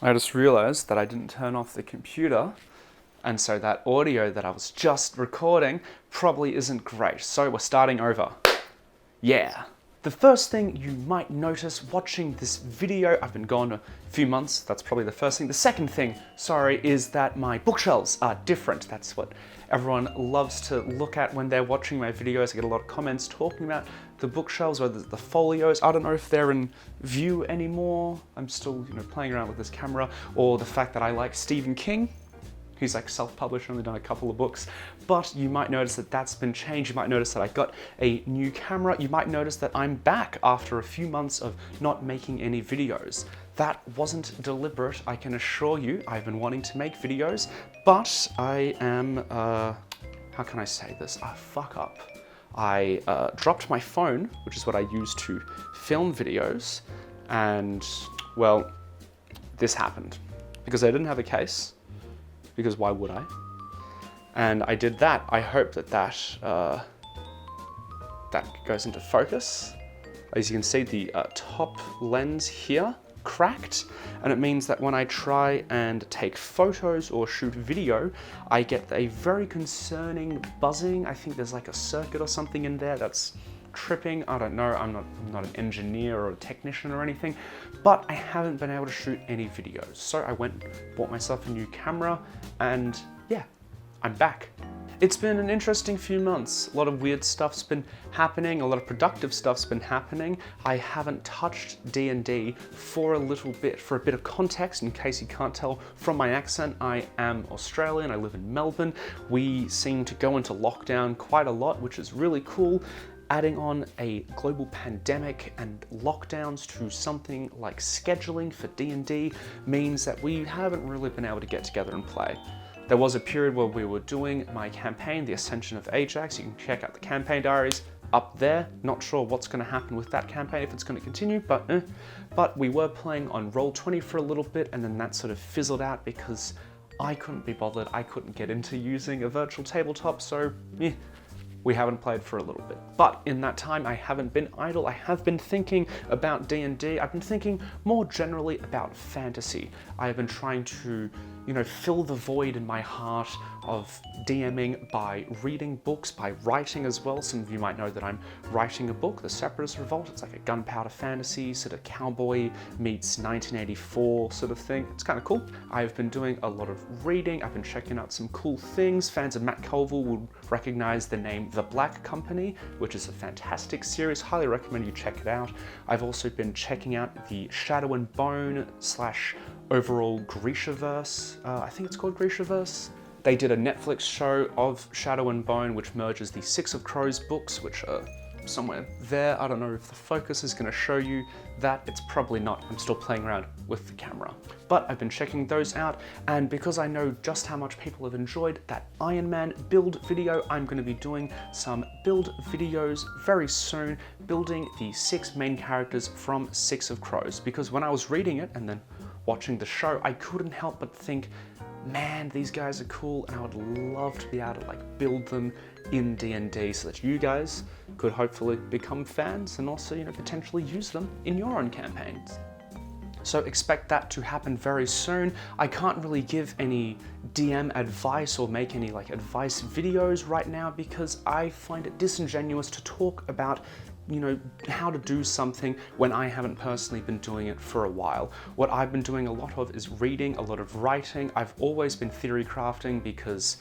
I just realized that I didn't turn off the computer, and so that audio that I was just recording probably isn't great. So we're starting over. Yeah. The first thing you might notice watching this video, I've been gone a few months, that's probably the first thing. The second thing, sorry, is that my bookshelves are different. That's what everyone loves to look at when they're watching my videos. I get a lot of comments talking about the bookshelves, whether the folios, I don't know if they're in view anymore. I'm still, playing around with this camera, or the fact that I like Stephen King. He's like self-published, only done a couple of books, but you might notice that that's been changed. You might notice that I got a new camera. You might notice that I'm back after a few months of not making any videos. That wasn't deliberate, I can assure you. I've been wanting to make videos, but I am, how can I say this? A fuck up. I dropped my phone, which is what I use to film videos, and well, this happened. Because I didn't have a case, because why would I? And I did that. I hope that that goes into focus. As you can see, the top lens here cracked, and it means that when I try and take photos or shoot video, I get a very concerning buzzing. I think there's like a circuit or something in there that's tripping. I don't know, I'm not an engineer or a technician or anything, but I haven't been able to shoot any videos. So I went and bought myself a new camera, and yeah, I'm back. It's been an interesting few months. A lot of weird stuff's been happening, a lot of productive stuff's been happening. I haven't touched D&D for a little bit. For a bit of context, in case you can't tell from my accent, I am Australian, I live in Melbourne. We seem to go into lockdown quite a lot, which is really cool. Adding on a global pandemic and lockdowns to something like scheduling for D&D means that we haven't really been able to get together and play. There was a period where we were doing my campaign, The Ascension of Ajax. You can check out the campaign diaries up there. Not sure what's going to happen with that campaign, if it's going to continue, but we were playing on Roll20 for a little bit, and then that sort of fizzled out because I couldn't be bothered. I couldn't get into using a virtual tabletop, so we haven't played for a little bit. But in that time, I haven't been idle. I have been thinking about D&D. I've been thinking more generally about fantasy. I have been trying to, fill the void in my heart of DMing by reading books, by writing as well. Some of you might know that I'm writing a book, The Separatist Revolt. It's like a gunpowder fantasy, sort of cowboy meets 1984 sort of thing. It's kind of cool. I've been doing a lot of reading. I've been checking out some cool things. Fans of Matt Colville will recognize the name The Black Company, which is a fantastic series. Highly recommend you check it out. I've also been checking out the Shadow and Bone / overall Grishaverse. I think it's called Grishaverse. They did a Netflix show of Shadow and Bone, which merges the Six of Crows books, which are somewhere there. I don't know if the focus is going to show you that. It's probably not. I'm still playing around with the camera. But I've been checking those out, and because I know just how much people have enjoyed that Iron Man build video, I'm going to be doing some build videos very soon, building the 6 main characters from Six of Crows. Because when I was reading it and then watching the show, I couldn't help but think, man, these guys are cool, and I would love to be able to build them in D&D so that you guys could hopefully become fans and also, potentially use them in your own campaigns. So expect that to happen very soon. I can't really give any DM advice or make any advice videos right now because I find it disingenuous to talk about how to do something when I haven't personally been doing it for a while. What I've been doing a lot of is reading, a lot of writing. I've always been theory crafting because,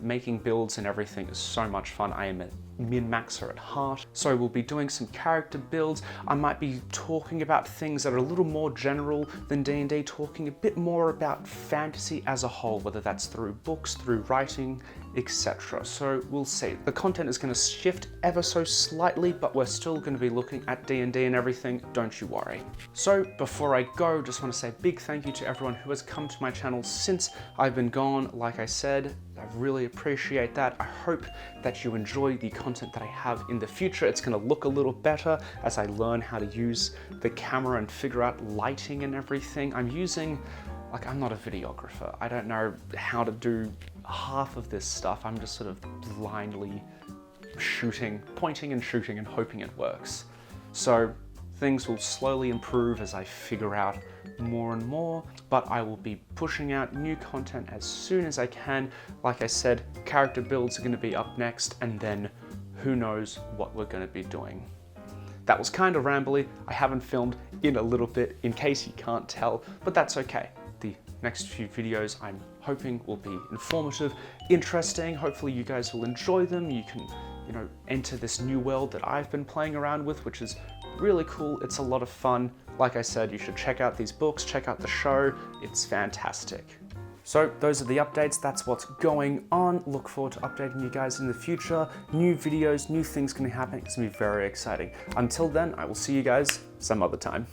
making builds and everything is so much fun. I am a min-maxer at heart. So we'll be doing some character builds. I might be talking about things that are a little more general than D&D, talking a bit more about fantasy as a whole, whether that's through books, through writing, etc. So we'll see. The content is going to shift ever so slightly, but we're still going to be looking at D&D and everything, don't you worry. So before I go, just want to say a big thank you to everyone who has come to my channel since I've been gone. Like I said, I really appreciate that. I hope that you enjoy the content that I have in the future. It's going to look a little better as I learn how to use the camera and figure out lighting and everything. I'm I'm not a videographer. I don't know how to do half of this stuff. I'm just sort of blindly pointing and shooting and hoping it works. So things will slowly improve as I figure out more and more, but I will be pushing out new content as soon as I can. Like I said, character builds are going to be up next, and then who knows what we're going to be doing. That was kind of rambly. I haven't filmed in a little bit, in case you can't tell, but that's okay. The next few videos I'm hoping will be informative, interesting. Hopefully you guys will enjoy them. You can, enter this new world that I've been playing around with, which is really cool. It's a lot of fun. Like I said, you should check out these books, check out the show. It's fantastic. So those are the updates. That's what's going on. Look forward to updating you guys in the future. New videos, new things going to happen. It's going to be very exciting. Until then, I will see you guys some other time.